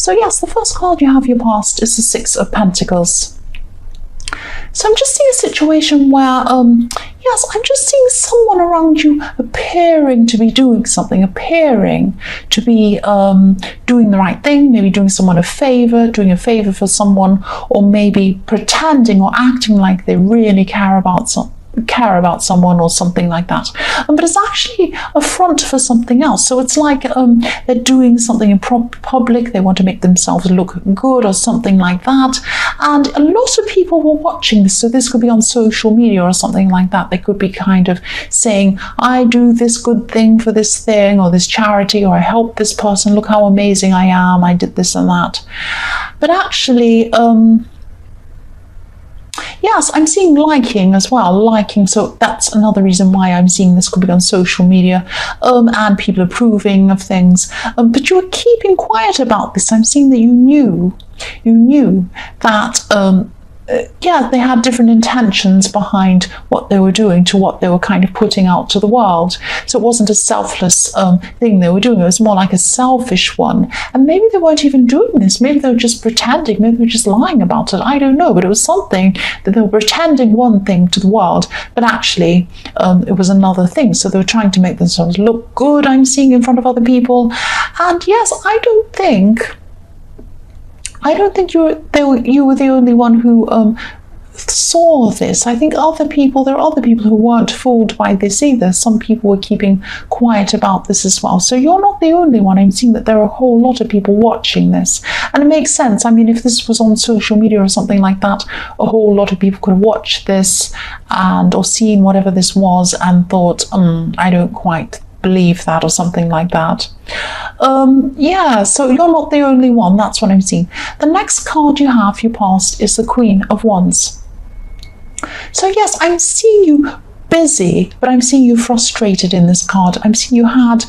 So yes, the first card you have your past is the Six of Pentacles. So I'm just seeing a situation where, yes, I'm just seeing someone around you appearing to be doing something, appearing to be doing the right thing, maybe doing someone doing a favor for someone, or maybe pretending or acting like they really care about someone or something like that, but it's actually a front for something else. So it's like they're doing something in public, they want to make themselves look good or something like that, and a lot of people were watching this. So this could be on social media or something like that. They could be kind of saying, I do this good thing for this thing or this charity, or I help this person, look how amazing I am, I did this and that. But actually yes, I'm seeing liking as well, liking. So that's another reason why I'm seeing this could be on social media, and people approving of things. But you were keeping quiet about this. I'm seeing that you knew that yeah, they had different intentions behind what they were doing to what they were kind of putting out to the world. So it wasn't a selfless thing they were doing. It was more like a selfish one. And maybe they weren't even doing this. Maybe they were just pretending. Maybe they were just lying about it. I don't know. But it was something that they were pretending one thing to the world, but actually it was another thing. So they were trying to make themselves look good, I'm seeing, in front of other people. And yes, I don't think you were the only one who saw this. I think there are other people who weren't fooled by this either. Some people were keeping quiet about this as well. So you're not the only one. I'm seeing that there are a whole lot of people watching this. And it makes sense. I mean, if this was on social media or something like that, a whole lot of people could have watched this or seen whatever this was and thought, I don't quite believe that, or something like that. Yeah, so you're not the only one. That's what I'm seeing. The next card you have, your past, is the Queen of Wands. So yes, I'm seeing you busy, but I'm seeing you frustrated in this card. I'm seeing you had,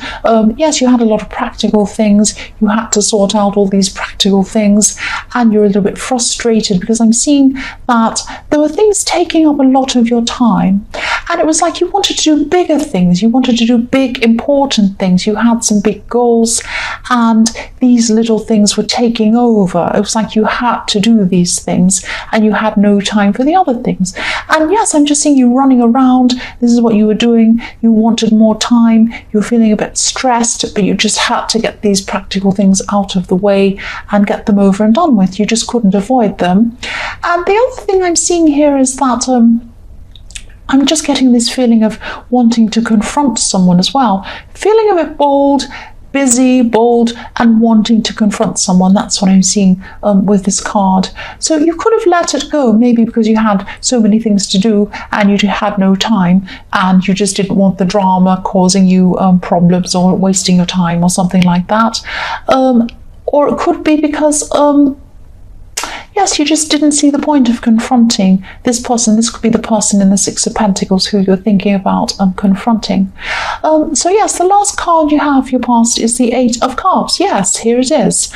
yes, you had a lot of practical things. You had to sort out all these practical things, and you're a little bit frustrated because I'm seeing that there were things taking up a lot of your time. And it was like you wanted to do bigger things. You wanted to do big, important things. You had some big goals, and these little things were taking over. It was like you had to do these things, and you had no time for the other things. And yes, I'm just seeing you running around. This is what you were doing. You wanted more time. You were feeling a bit stressed, but you just had to get these practical things out of the way and get them over and done with. You just couldn't avoid them. And the other thing I'm seeing here is that I'm just getting this feeling of wanting to confront someone as well. Feeling a bit bold, busy, bold, and wanting to confront someone. That's what I'm seeing with this card. So you could have let it go, maybe because you had so many things to do and you had no time, and you just didn't want the drama causing you problems or wasting your time or something like that. Or it could be because yes, you just didn't see the point of confronting this person. This could be the person in the Six of Pentacles who you're thinking about confronting. So yes, the last card you have, your past, is the Eight of Cups. Yes, here it is.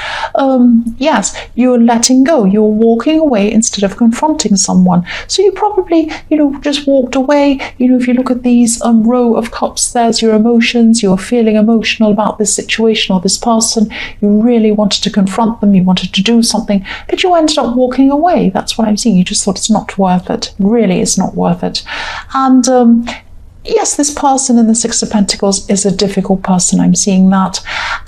Yes, you're letting go. You're walking away instead of confronting someone. So you probably, just walked away. If you look at these row of cups, there's your emotions. You're feeling emotional about this situation or this person. You really wanted to confront them. You wanted to do something, but you ended up walking away. That's what I'm seeing. You just thought it's not worth it. Really, it's not worth it. And yes, this person in the Six of Pentacles is a difficult person. I'm seeing that.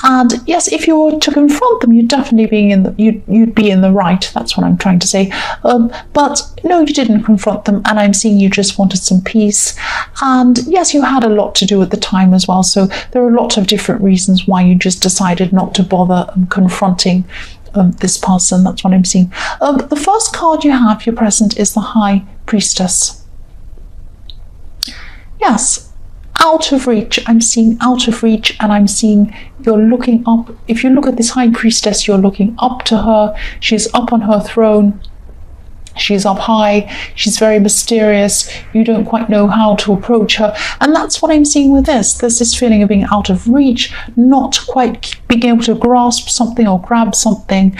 And yes, if you were to confront them, you'd definitely you'd be in the right. That's what I'm trying to say. But no, you didn't confront them, and I'm seeing you just wanted some peace. And yes, you had a lot to do at the time as well. So there are a lot of different reasons why you just decided not to bother confronting this person. That's what I'm seeing. The first card you have, your present, is the High Priestess. Yes, out of reach. I'm seeing out of reach, and I'm seeing you're looking up. If you look at this High Priestess, you're looking up to her. She's up on her throne. She's up high. She's very mysterious. You don't quite know how to approach her. And that's what I'm seeing with this. There's this feeling of being out of reach, not quite being able to grasp something or grab something.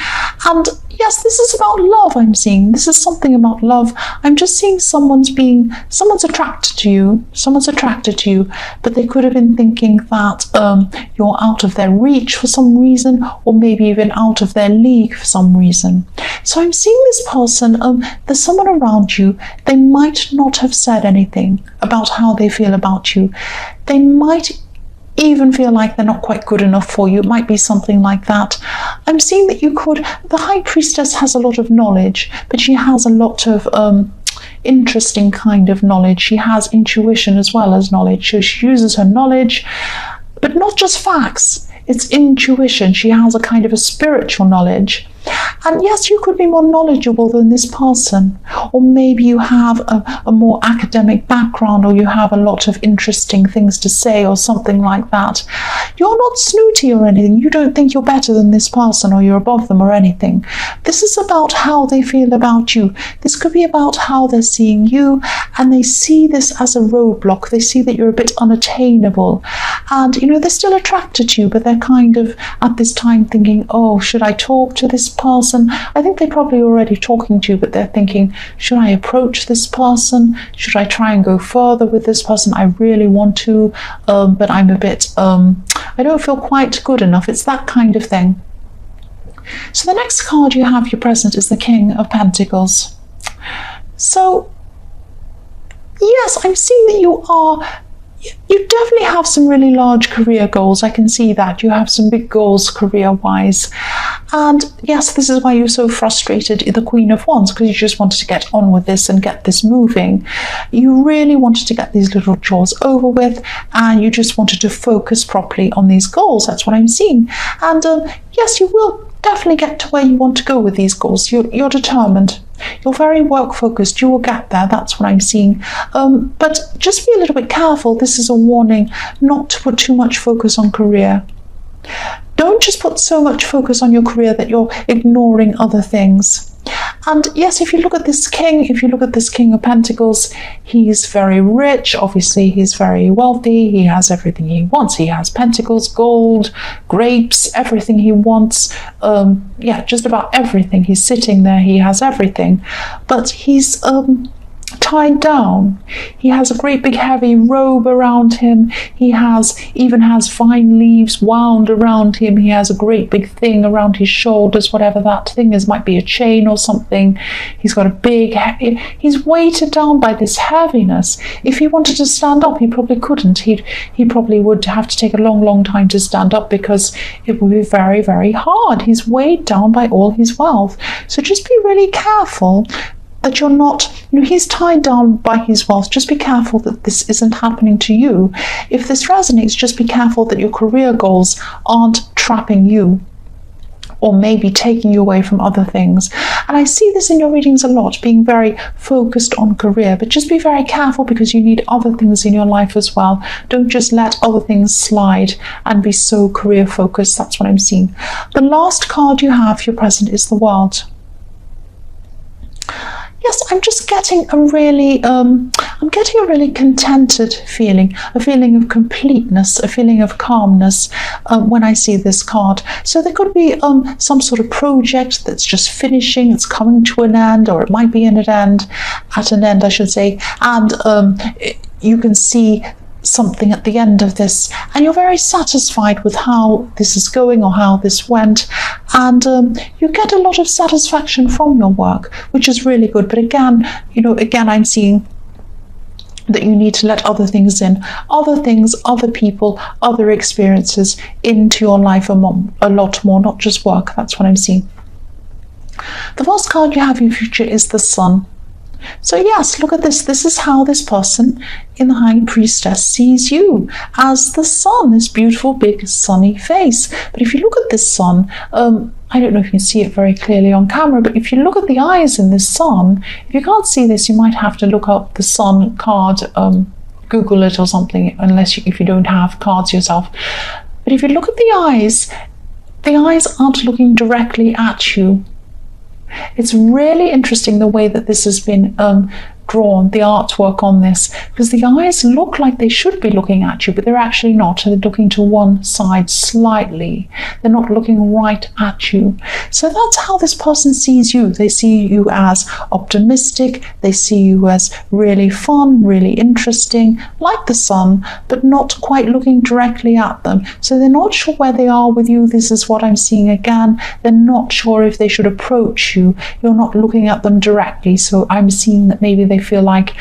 And yes, this is about love. I'm seeing this is something about love. I'm just seeing someone's attracted to you. Someone's attracted to you, but they could have been thinking that you're out of their reach for some reason, or maybe even out of their league for some reason. So I'm seeing this person, there's someone around you. They might not have said anything about how they feel about you. They might even feel like they're not quite good enough for you. It might be something like that. I'm seeing that the High Priestess has a lot of knowledge, but she has a lot of interesting kind of knowledge. She has intuition as well as knowledge. So she uses her knowledge, but not just facts. It's intuition. She has a kind of a spiritual knowledge. And yes, you could be more knowledgeable than this person, or maybe you have a more academic background, or you have a lot of interesting things to say, or something like that. You're not snooty or anything. You don't think you're better than this person, or you're above them or anything. This is about how they feel about you. This could be about how they're seeing you, and they see this as a roadblock. They see that you're a bit unattainable, and they're still attracted to you, but they're kind of at this time thinking, oh, should I talk to this person? I think they're probably already talking to you, but they're thinking, should I approach this person? Should I try and go further with this person? I really want to, but I'm a bit, I don't feel quite good enough. It's that kind of thing. So the next card you have, your present, is the King of Pentacles. So yes, I'm seeing that you definitely have some really large career goals. I can see that. You have some big goals career-wise. And yes, this is why you're so frustrated, the Queen of Wands, because you just wanted to get on with this and get this moving. You really wanted to get these little chores over with, and you just wanted to focus properly on these goals. That's what I'm seeing. And yes, you will definitely get to where you want to go with these goals. You're determined. You're very work focused. You will get there. That's what I'm seeing. But just be a little bit careful. This is a warning not to put too much focus on career. Don't just put so much focus on your career that you're ignoring other things. And yes, if you look at this King of Pentacles, he's very rich. Obviously, he's very wealthy. He has everything he wants. He has pentacles, gold, grapes, everything he wants. Yeah, just about everything. He's sitting there. He has everything. But he's tied down. He has a great big heavy robe around him. He even has vine leaves wound around him. He has a great big thing around his shoulders, whatever that thing is. Might be a chain or something. He's got a big, he's weighted down by this heaviness. If he wanted to stand up, he probably couldn't. He probably would have to take a long time to stand up, because it would be very, very hard. He's weighed down by all his wealth. So just be really careful that you're not, he's tied down by his wealth. Just be careful that this isn't happening to you. If this resonates, just be careful that your career goals aren't trapping you, or maybe taking you away from other things. And I see this in your readings a lot, being very focused on career, but just be very careful, because you need other things in your life as well. Don't just let other things slide and be so career focused. That's what I'm seeing. The last card you have, your present, is the World. Yes, I'm just getting a really, contented feeling, a feeling of completeness, a feeling of calmness when I see this card. So there could be some sort of project that's just finishing, it's coming to an end, or it might be at an end, I should say, and you can see something at the end of this, and you're very satisfied with how this is going, or how this went, and you get a lot of satisfaction from your work, which is really good. But again, I'm seeing that you need to let other things in, other people, other experiences into your life a lot more, not just work. That's what I'm seeing. The first card you have in your future is the Sun. So yes, look at this. This is how this person in the High Priestess sees you, as the sun, this beautiful, big, sunny face. But if you look at this sun, I don't know if you can see it very clearly on camera, but if you look at the eyes in this sun, if you can't see this, you might have to look up the sun card, Google it or something, if you don't have cards yourself. But if you look at the eyes aren't looking directly at you. It's really interesting the way that this has been drawn, the artwork on this, because the eyes look like they should be looking at you, but they're actually not. They're looking to one side slightly. They're not looking right at you. So that's how this person sees you. They see you as optimistic. They see you as really fun, really interesting, like the sun, but not quite looking directly at them. So they're not sure where they are with you. This is what I'm seeing again. They're not sure if they should approach you. You're not looking at them directly. So I'm seeing that maybe they feel like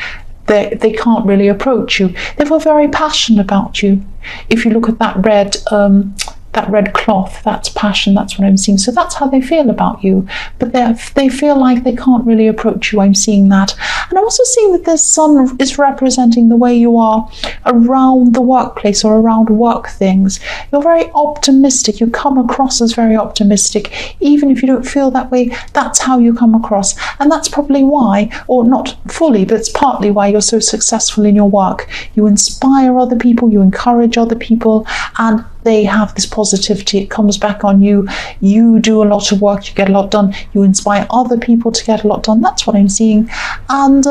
they can't really approach you. They feel very passionate about you. If you look at that red cloth, that's passion. That's what I'm seeing. So that's how they feel about you, but they feel like they can't really approach you. I'm seeing that. And I'm also seeing that the sun is representing the way you are around the workplace or around work things. You're very optimistic. You come across as very optimistic. Even if you don't feel that way, that's how you come across. And that's probably why, or not fully, but it's partly why you're so successful in your work. You inspire other people, you encourage other people, and they have this positivity. It comes back on you. You do a lot of work, you get a lot done. You inspire other people to get a lot done. That's what I'm seeing. And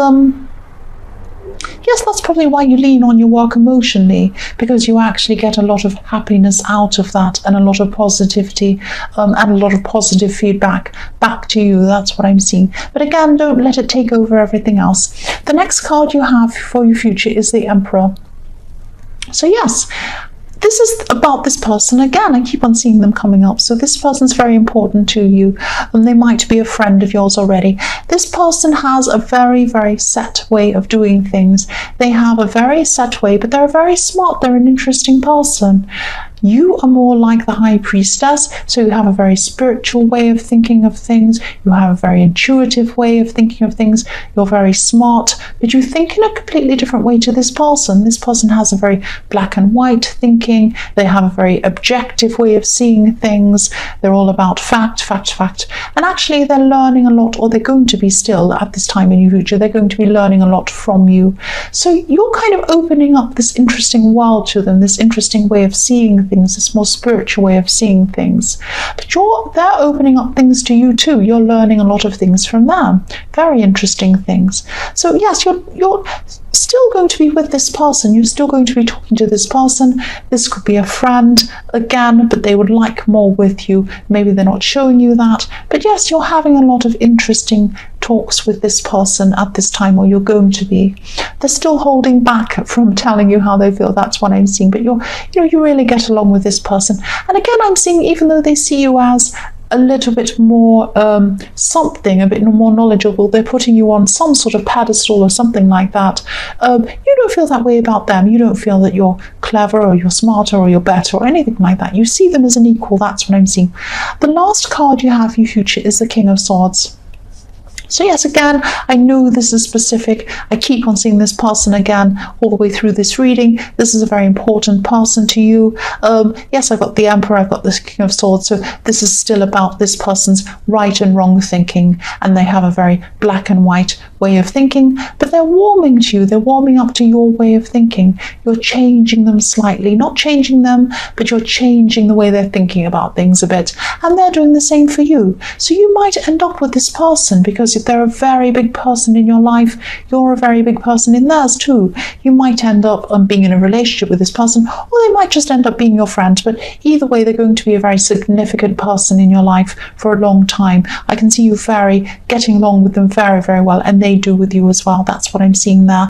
yes, that's probably why you lean on your work emotionally, because you actually get a lot of happiness out of that, and a lot of positivity, and a lot of positive feedback back to you. That's what I'm seeing. But again, don't let it take over everything else. The next card you have for your future is the Emperor. So yes, this is about this person. Again, I keep on seeing them coming up. So this person's very important to you, and they might be a friend of yours already. This person has a very, very set way of doing things. They have a very set way, but they're very smart. They're an interesting person. You are more like the High Priestess, so you have a very spiritual way of thinking of things. You have a very intuitive way of thinking of things. You're very smart, but you think in a completely different way to this person. This person has a very black and white thinking. They have a very objective way of seeing things. They're all about fact, fact, fact. And actually they're learning a lot, or they're going to be still at this time in your future. They're going to be learning a lot from you. So you're kind of opening up this interesting world to them, this interesting way of seeing things, this more spiritual way of seeing things. But they're opening up things to you too. You're learning a lot of things from them, very interesting things. So yes, you're still going to be with this person. You're still going to be talking to this person. This could be a friend again, but they would like more with you. Maybe they're not showing you that, but yes, you're having a lot of interesting talks with this person at this time, or you're going to be. They're still holding back from telling you how they feel. That's what I'm seeing. But you really get along with this person. And again, I'm seeing, even though they see you as a little bit more something, a bit more knowledgeable, they're putting you on some sort of pedestal or something like that. You don't feel that way about them. You don't feel that you're clever or you're smarter or you're better or anything like that. You see them as an equal. That's what I'm seeing. The last card you have for your future is the King of Swords. So yes, again, I know this is specific. I keep on seeing this person again all the way through this reading. This is a very important person to you. Yes, I've got the Emperor, I've got this King of Swords. So this is still about this person's right and wrong thinking, and they have a very black and white way of thinking, but they're warming to you. They're warming up to your way of thinking. You're changing them slightly, not changing them, but you're changing the way they're thinking about things a bit, and they're doing the same for you. So you might end up with this person, because if they're a very big person in your life, you're a very big person in theirs too. You might end up being in a relationship with this person, or they might just end up being your friend, but either way, they're going to be a very significant person in your life for a long time. I can see you getting along with them very, very well, and they do with you as well. That's what I'm seeing there.